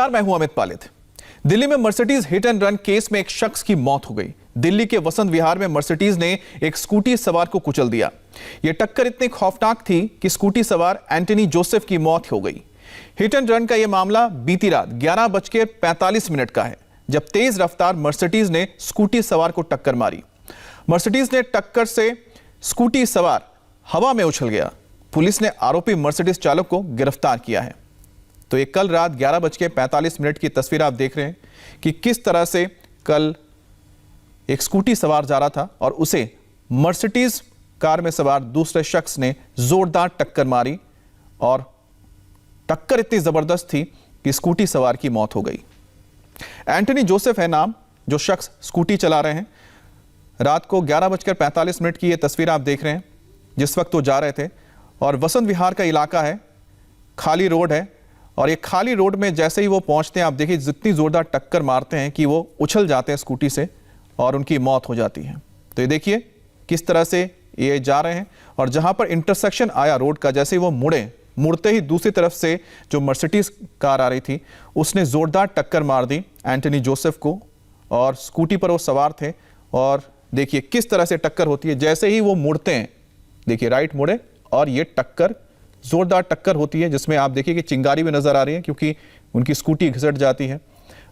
मैं हूं अमित पालित। दिल्ली में Mercedes hit and run case में एक शख्स की मौत हो गई। दिल्ली के वसंत विहार में मर्सिडीज ने एक स्कूटी सवार को कुचल दिया। यह टक्कर इतनी खौफनाक थी कि स्कूटी सवार एंटनी जोसेफ की मौत हो गई। हिट एंड रन का यह मामला बीती रात 11:45 का है, जब तेज रफ्तार मर्सिडीज ने स्कूटी सवार को टक्कर मारी। मर्सिडीज ने टक्कर से स्कूटी सवार हवा में उछल गया। पुलिस ने आरोपी मर्सिडीज चालक को गिरफ्तार किया है। तो ये कल रात 11:45 की तस्वीर आप देख रहे हैं कि किस तरह से कल एक स्कूटी सवार जा रहा था और उसे मर्सिडीज कार में सवार दूसरे शख्स ने जोरदार टक्कर मारी और टक्कर इतनी जबरदस्त थी कि स्कूटी सवार की मौत हो गई। एंटनी जोसेफ है नाम जो शख्स स्कूटी चला रहे हैं। रात को 11:45 की ये तस्वीर आप देख रहे हैं जिस वक्त वो जा रहे थे और वसंत विहार का इलाका है, खाली रोड है और ये खाली रोड में जैसे ही वो पहुंचते हैं आप देखिए जितनी जोरदार टक्कर मारते हैं कि वो उछल जाते हैं स्कूटी से और उनकी मौत हो जाती है। तो ये देखिए किस तरह से ये जा रहे हैं और जहां पर इंटरसेक्शन आया रोड का, जैसे ही वो मुड़ते ही दूसरी तरफ से जो मर्सिडीज कार आ रही थी उसने जोरदार टक्कर मार दी एंटनी जोसेफ को और स्कूटी पर वो सवार थे। और देखिए किस तरह से टक्कर होती है, जैसे ही वो मुड़ते हैं देखिए राइट मुड़े और ये टक्कर जोरदार टक्कर होती है जिसमें आप देखिए कि चिंगारी भी नजर आ रही है क्योंकि उनकी स्कूटी घिसट जाती है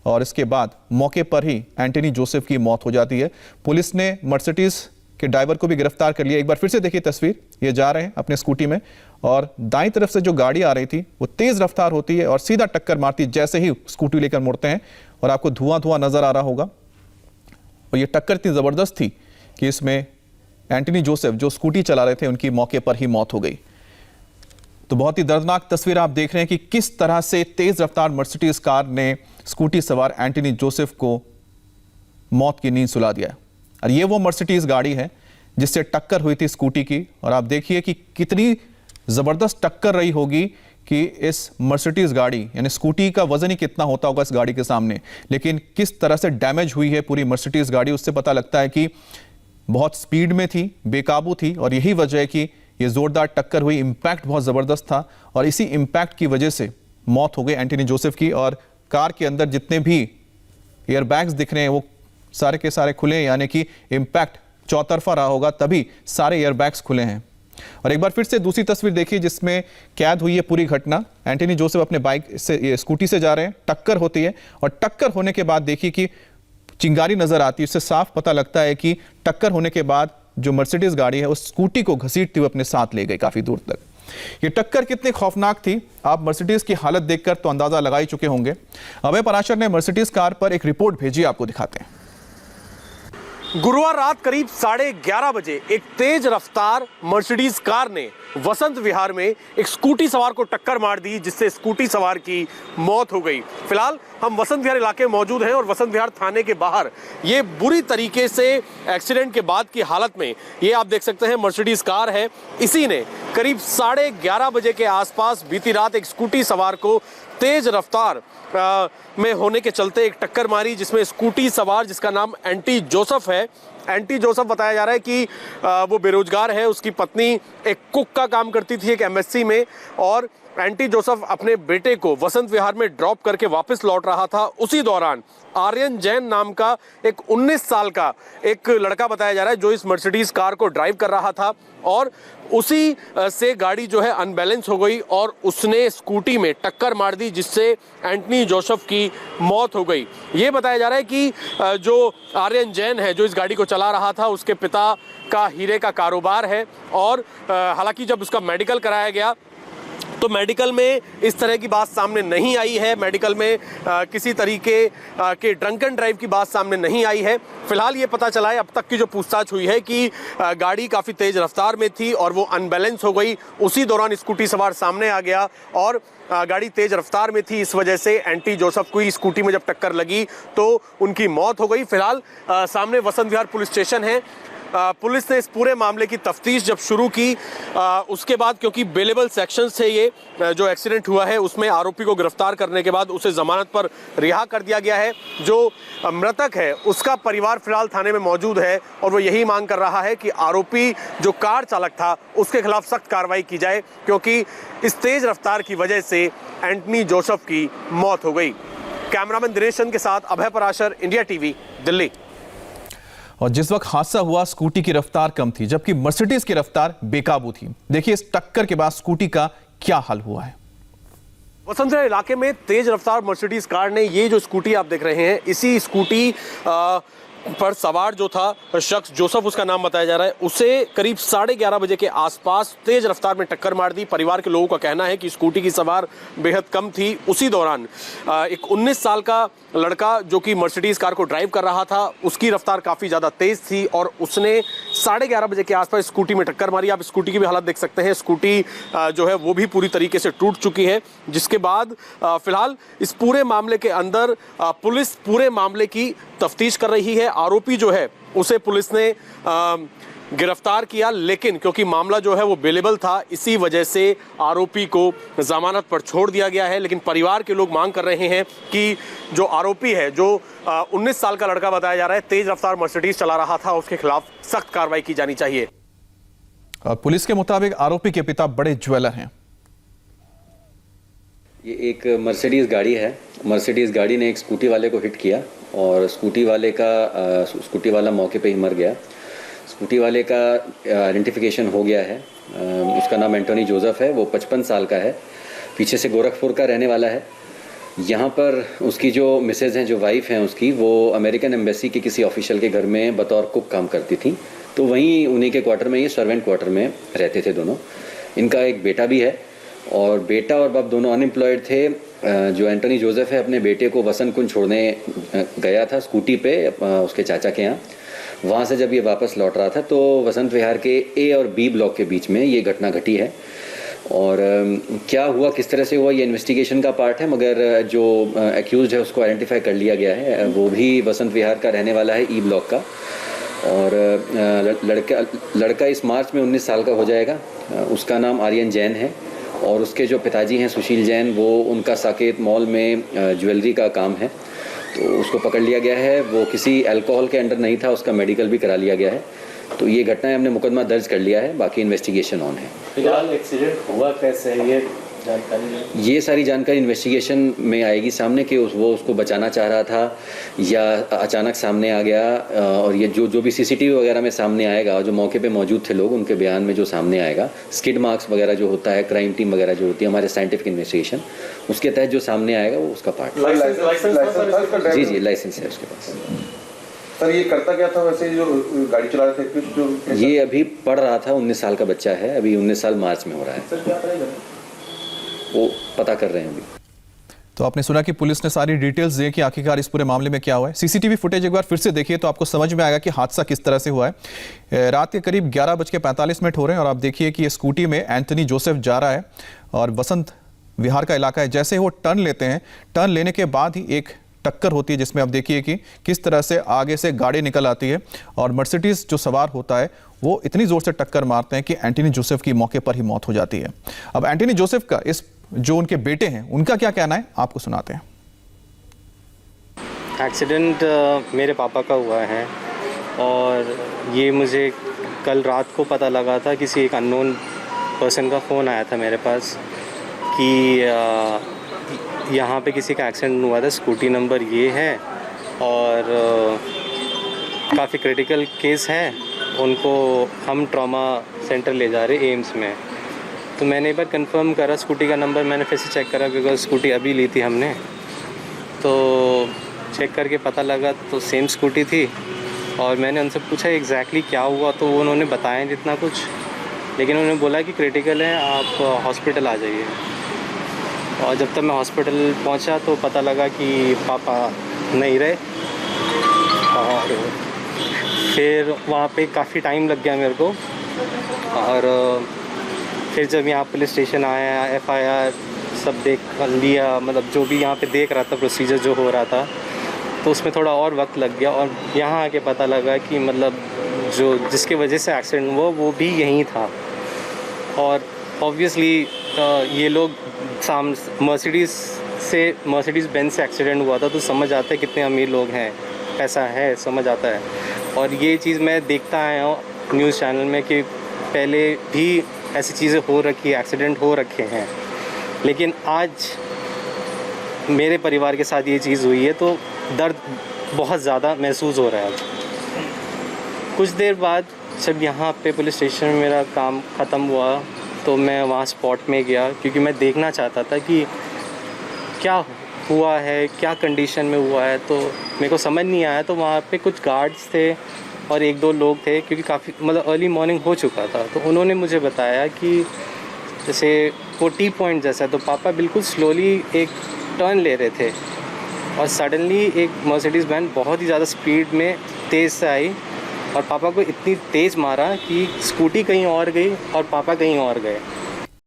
और इसके बाद मौके पर ही एंटनी जोसेफ की मौत हो जाती है। पुलिस ने मर्सिडीज के ड्राइवर को भी गिरफ्तार कर लिया। एक बार फिर से देखिए तस्वीर, ये जा रहे हैं अपने स्कूटी में और दाईं तरफ से जो गाड़ी आ रही थी वो तेज रफ्तार होती है और सीधा टक्कर मारती है जैसे ही स्कूटी लेकर मुड़ते हैं और आपको धुआं नजर आ रहा होगा। और ये टक्कर इतनी जबरदस्त थी कि इसमें एंटनी जोसेफ जो स्कूटी चला रहे थे उनकी मौके पर ही मौत हो गई। तो बहुत ही दर्दनाक तस्वीर आप देख रहे हैं कि किस तरह से तेज रफ्तार मर्सिडीज कार ने स्कूटी सवार एंटनी जोसेफ को मौत की नींद सुला दिया। और ये वो मर्सिडीज गाड़ी है जिससे टक्कर हुई थी स्कूटी की और आप देखिए कि कितनी जबरदस्त टक्कर रही होगी कि इस मर्सिडीज गाड़ी यानी स्कूटी का वजन ही कितना होता होगा इस गाड़ी के सामने, लेकिन किस तरह से डैमेज हुई है पूरी मर्सिडीज गाड़ी उससे पता लगता है कि बहुत स्पीड में थी, बेकाबू थी और यही वजह है कि ये जोरदार टक्कर हुई। इंपैक्ट बहुत ज़बरदस्त था और इसी इंपैक्ट की वजह से मौत हो गई एंटनी जोसेफ की। और कार के अंदर जितने भी एयरबैग्स दिख रहे हैं वो सारे के सारे खुले हैं, यानी कि इंपैक्ट चौतरफा रहा होगा तभी सारे एयरबैग्स खुले हैं। और एक बार फिर से दूसरी तस्वीर देखिए जिसमें कैद हुई है पूरी घटना। एंटनी जोसेफ अपने बाइक से स्कूटी से जा रहे हैं, टक्कर होती है और टक्कर होने के बाद देखिए कि चिंगारी नजर आती है। उससे साफ पता लगता है कि टक्कर होने के बाद जो मर्सिडीज गाड़ी है उस स्कूटी को घसीटते हुए अपने साथ ले गई काफी दूर तक। ये टक्कर कितनी खौफनाक थी आप मर्सिडीज की हालत देखकर तो अंदाजा लगा ही चुके होंगे। अभय पराशर ने मर्सिडीज कार पर एक रिपोर्ट भेजी, आपको दिखाते हैं। गुरुवार रात करीब 11:30 बजे एक तेज रफ्तार मर्सिडीज कार ने वसंत विहार में एक स्कूटी सवार को टक्कर मार दी जिससे स्कूटी सवार की मौत हो गई। फिलहाल हम वसंत विहार इलाके में मौजूद हैं और वसंत विहार थाने के बाहर ये बुरी तरीके से एक्सीडेंट के बाद की हालत में ये आप देख सकते हैं मर्सिडीज कार है। इसी ने करीब 11:30 बजे के आसपास बीती रात एक स्कूटी सवार को तेज रफ्तार में होने के चलते एक टक्कर मारी जिसमें स्कूटी सवार जिसका नाम एंटी जोसेफ है। एंटी जोसेफ बताया जा रहा है कि वो बेरोजगार है, उसकी पत्नी एक कुक का काम करती थी एक एमएससी में और एंटी जोसेफ अपने बेटे को वसंत विहार में ड्रॉप करके वापस लौट रहा था। उसी दौरान आर्यन जैन नाम का एक 19 साल का एक लड़का बताया जा रहा है जो इस मर्सिडीज कार को ड्राइव कर रहा था और उसी से गाड़ी जो है अनबैलेंस हो गई और उसने स्कूटी में टक्कर मार दी जिससे एंटनी जोसेफ की मौत हो गई। ये बताया जा रहा है कि जो आर्यन जैन है जो इस गाड़ी को चला रहा था उसके पिता का हीरे का कारोबार है और हालांकि जब उसका मेडिकल कराया गया तो मेडिकल में इस तरह की बात सामने नहीं आई है। मेडिकल में किसी तरीके के ड्रंकन ड्राइव की बात सामने नहीं आई है। फिलहाल ये पता चला है अब तक की जो पूछताछ हुई है कि गाड़ी काफ़ी तेज रफ्तार में थी और वो अनबैलेंस हो गई। उसी दौरान स्कूटी सवार सामने आ गया और गाड़ी तेज रफ्तार में थी, इस वजह से एंटी जोसेफ को स्कूटी में जब टक्कर लगी तो उनकी मौत हो गई। फिलहाल सामने वसंत विहार पुलिस स्टेशन है। पुलिस ने इस पूरे मामले की तफ्तीश जब शुरू की उसके बाद क्योंकि बेलेबल सेक्शंस थे ये जो एक्सीडेंट हुआ है उसमें आरोपी को गिरफ्तार करने के बाद उसे जमानत पर रिहा कर दिया गया है। जो मृतक है उसका परिवार फिलहाल थाने में मौजूद है और वो यही मांग कर रहा है कि आरोपी जो कार चालक था उसके खिलाफ सख्त कार्रवाई की जाए क्योंकि इस तेज रफ्तार की वजह से एंटनी जोसेफ की मौत हो गई। कैमरामैन दिनेश चंद के साथ अभय पराशर, इंडिया टीवी, दिल्ली। और जिस वक्त हादसा हुआ स्कूटी की रफ्तार कम थी जबकि मर्सिडीज की रफ्तार बेकाबू थी। देखिए इस टक्कर के बाद स्कूटी का क्या हाल हुआ है। वसंतविहार इलाके में तेज रफ्तार मर्सिडीज कार ने, ये जो स्कूटी आप देख रहे हैं, इसी स्कूटी पर सवार जो था शख्स, जोसेफ उसका नाम बताया जा रहा है, उसे करीब 11:30 बजे के आसपास तेज रफ्तार में टक्कर मार दी। परिवार के लोगों का कहना है कि स्कूटी की सवार बेहद कम थी। उसी दौरान एक 19 साल का लड़का जो कि मर्सिडीज कार को ड्राइव कर रहा था, उसकी रफ्तार काफ़ी ज़्यादा तेज थी और उसने 11:30 बजे के आसपास स्कूटी में टक्कर मारी। आप स्कूटी की भी हालत देख सकते हैं, स्कूटी जो है वो भी पूरी तरीके से टूट चुकी है। जिसके बाद फिलहाल इस पूरे मामले के अंदर पुलिस पूरे मामले की तफ्तीश कर रही है। आरोपी जो है उसे पुलिस ने गिरफ्तार किया, लेकिन क्योंकि मामला जो है वो बेलेबल था, इसी वजह से आरोपी को जमानत पर छोड़ दिया गया है। लेकिन परिवार के लोग मांग कर रहे हैं कि जो आरोपी है, जो 19 साल का लड़का बताया जा रहा है, तेज रफ्तार मर्सिडीज चला रहा था, उसके खिलाफ सख्त कार्रवाई की जानी चाहिए। और पुलिस के मुताबिक आरोपी के पिता बड़े ज्वेलर हैं। ये एक मर्सिडीज़ गाड़ी है। मर्सिडीज़ गाड़ी ने एक स्कूटी वाले को हिट किया और स्कूटी वाला मौके पे ही मर गया। स्कूटी वाले का आइडेंटिफिकेशन हो गया है। उसका नाम एंटोनी जोसेफ है। वो 55 साल का है। पीछे से गोरखपुर का रहने वाला है। यहाँ पर उसकी जो मिसेज हैं, जो वाइफ हैं उसकी, वो अमेरिकन एम्बेसी के किसी ऑफिशियल के घर में बतौर कुक काम करती थी। तो वहीं उन्हीं के क्वार्टर में, ये सर्वेंट क्वार्टर में रहते थे दोनों। इनका एक बेटा भी है और बेटा और बाप दोनों अनएम्प्लॉयड थे। जो एंटोनी जोसेफ है अपने बेटे को वसंत कुंज छोड़ने गया था स्कूटी पे उसके चाचा के यहाँ। वहाँ से जब ये वापस लौट रहा था तो वसंत विहार के ए और बी ब्लॉक के बीच में ये घटना घटी है। और क्या हुआ, किस तरह से हुआ, ये इन्वेस्टिगेशन का पार्ट है, मगर जो एक्यूज्ड है उसको आइडेंटिफाई कर लिया गया है। वो भी वसंत विहार का रहने वाला है, ई ब्लॉक का। और लड़का इस मार्च में 19 साल का हो जाएगा। उसका नाम आर्यन जैन है और उसके जो पिताजी हैं सुशील जैन, वो उनका साकेत मॉल में ज्वेलरी का काम है। तो उसको पकड़ लिया गया है। वो किसी अल्कोहल के अंडर नहीं था, उसका मेडिकल भी करा लिया गया है। तो ये घटना हमने मुकदमा दर्ज कर लिया है, बाकी इन्वेस्टिगेशन ऑन है। फिलहाल एक्सीडेंट हुआ कैसे है ये जानकारी? ये सारी जानकारी इन्वेस्टिगेशन में आएगी सामने कि वो उसको बचाना चाह रहा था या अचानक सामने आ गया। और ये जो भी सीसीटीवी वगैरह में सामने आएगा, जो मौके पे मौजूद थे लोग, उनके बयान में जो सामने आएगा, स्किड मार्क्स वगैरह जो होता है, क्राइम टीम वगैरह जो होती है हमारे साइंटिफिक इन्वेस्टिगेशन, उसके तहत जो सामने आएगा वो उसका पार्ट है। जी लाइसेंस है उसके पास। सर ये करता क्या था वैसे, जो गाड़ी चला रहे थे? जो ये अभी पढ़ रहा था, 19 साल का बच्चा है, अभी 19 साल मार्च में हो रहा है। सर क्या पढ़ाई वो पता कर रहे हैं अभी। तो आपने सुना कि पुलिस ने सारी डिटेल्स दी कि आखिरकार इस पूरे मामले में क्या हुआ है। सीसीटीवी फुटेज एक बार फिर से देखिए तो आपको समझ में आएगा कि हादसा किस तरह से हुआ है। रात के करीब 11:45 हो रहे हैं और आप देखिए कि ये स्कूटी में एंटनी जोसेफ जा रहा है और वसंत विहार का इलाका है। जैसे वो टर्न लेते हैं, टर्न लेने के बाद ही एक टक्कर होती है जिसमें आप देखिए कि किस तरह से आगे से गाड़ी निकल आती है और मर्सिडीज जो सवार होता है वो इतनी जोर से टक्कर मारते हैं कि एंटनी जोसेफ की मौके पर ही मौत हो जाती है। अब एंटनी जोसेफ का इस जो उनके बेटे हैं उनका क्या कहना है आपको सुनाते हैं। एक्सीडेंट मेरे पापा का हुआ है और ये मुझे कल रात को पता लगा था। किसी एक अननोन पर्सन का फ़ोन आया था मेरे पास कि यहाँ पे किसी का एक्सीडेंट हुआ था, स्कूटी नंबर ये है और काफ़ी क्रिटिकल केस है, उनको हम ट्रॉमा सेंटर ले जा रहे एम्स में। तो मैंने एक बार कंफर्म करा, स्कूटी का नंबर मैंने फिर से चेक करा बिकॉज स्कूटी अभी ली थी हमने, तो चेक करके पता लगा तो सेम स्कूटी थी। और मैंने उनसे पूछा एग्जैक्टली क्या हुआ, तो वो उन्होंने बताया जितना कुछ, लेकिन उन्होंने बोला कि क्रिटिकल है, आप हॉस्पिटल आ जाइए। और जब तक मैं हॉस्पिटल पहुंचा तो पता लगा कि पापा नहीं रहे और फिर वहाँ पे काफ़ी टाइम लग गया मेरे को। और फिर जब यहाँ पुलिस स्टेशन आया, एफआईआर सब देख लिया, मतलब जो भी यहाँ पे देख रहा था प्रोसीजर जो हो रहा था, तो उसमें थोड़ा और वक्त लग गया। और यहाँ आके पता लगा कि मतलब जो जिसके वजह से एक्सीडेंट हुआ वो भी यहीं था। और ऑब्वियसली ये लोग मर्सिडीज़ बेंज से एक्सीडेंट हुआ था तो समझ आता है कितने अमीर लोग हैं, पैसा है, समझ आता है। और ये चीज़ मैं देखता आया हूँ न्यूज़ चैनल में कि पहले भी ऐसी चीज़ें हो रखी है, एक्सीडेंट हो रखे हैं, लेकिन आज मेरे परिवार के साथ ये चीज़ हुई है तो दर्द बहुत ज़्यादा महसूस हो रहा है। अब कुछ देर बाद जब यहाँ पे पुलिस स्टेशन में मेरा काम ख़त्म हुआ तो मैं वहाँ स्पॉट में गया, क्योंकि मैं देखना चाहता था कि क्या हुआ है, क्या कंडीशन में हुआ है। तो मेरे को समझ नहीं आया। तो वहाँ पे कुछ गार्ड्स थे और एक दो लोग थे, क्योंकि काफ़ी मतलब अर्ली मॉर्निंग हो चुका था। तो उन्होंने मुझे बताया कि जैसे वो टी पॉइंट जैसा, तो पापा बिल्कुल स्लोली एक टर्न ले रहे थे और सडनली एक मर्सिडीज़ वैन बहुत ही ज़्यादा स्पीड में तेज़ से आई और पापा को इतनी तेज़ मारा कि स्कूटी कहीं और गई और पापा कहीं और गए।